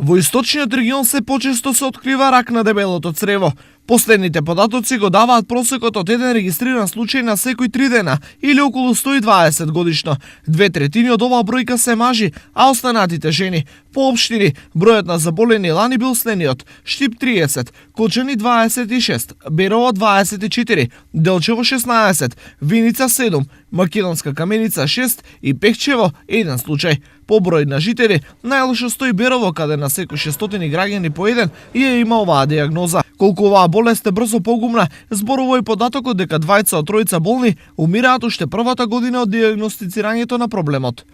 Во источниот регион се почесто се открива рак на дебелото црево. Последните податоци го даваат просекот од еден регистриран случај на секој 3 дена или околу 120 годишно. 2/3 од оваа бројка се мажи, а останатите жени. По општини, бројот на заболени лани бил следниот: Штип 30, Кочани 26, Берово 24, Делчево 16, Виница 7, Македонска Каменица 6 и Пехчево 1 случај. По број на жители, најлошо стои Берово, каде на секој 600 граѓани по еден ја има оваа диагноза. Колку оваа болест е брзо погумна, зборува и податокот дека 2 од 3 болни умираат уште првата година од диагностицирањето на проблемот.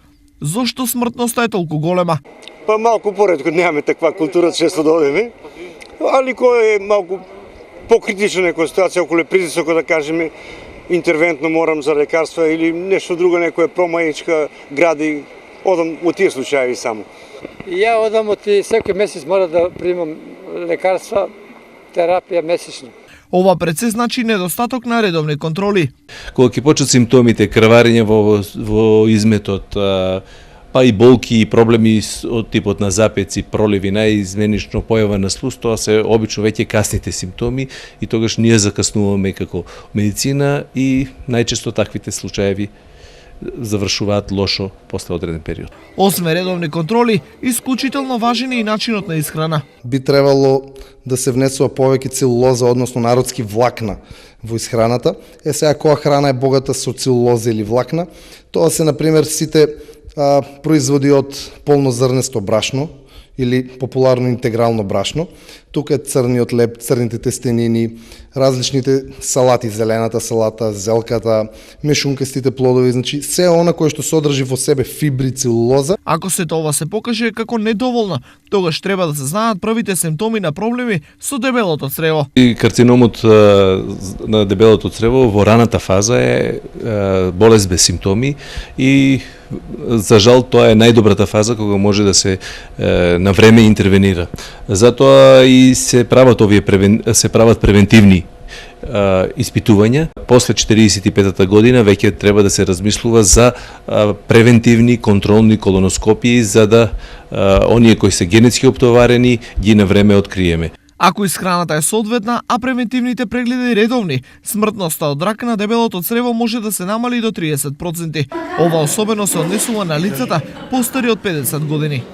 Зошто смртноста е толку голема? Па малку поретко немаме таква култура често да одиме, али кој е малку покритична некоја ситуација околу притисокот, да кажеме, интервентно морам за лекарства или нешто друго, некоја промајичка гради, одам во тие случаи само. Ја одам секој месец мора да примам лекарства, терапија месечно. Ова пред се значи недостаток на редовни контроли. Кога ќе почнат симптомите, крварење во изметот, па и болки и проблеми од типот на запеци, проливи, најизменично појава на слуз, тоа се обично веќе касните симптоми и тогаш ние закаснуваме како медицина и најчесто таквите случаеви завршуваат лошо после одреден период. Освен редовни контроли, исклучително важен е и начинот на исхрана. Би требало да се внесува повеќе целулоза, односно народски влакна во исхраната. Сега која храна е богата со целулоза или влакна? Тоа се, например, сите производи од полнозрнесто брашно или популарно интегрално брашно. Тука е црниот леб, црните тестенини, различните салати, зелената салата, зелката, мешункастите плодови, значи се она кое што содржи во себе фибри, целулоза. Ако сето ова се покаже како недоволно, тогаш треба да се знаат првите симптоми на проблеми со дебелото црево. И карциномот на дебелото црево во раната фаза е болест без симптоми и за жал тоа е најдобрата фаза кога може да се на време интервенира. Затоа и се прават превентивни испитувања. После 45-та година веќе треба да се размислува за превентивни контролни колоноскопии за да оние кои се генетски оптоварени ги на време откриеме. Ако исхраната е соодветна, а превентивните прегледи редовни, смртноста од рак на дебелото црево може да се намали до 30%. Ова особено се однесува на лицата постари од 50 години.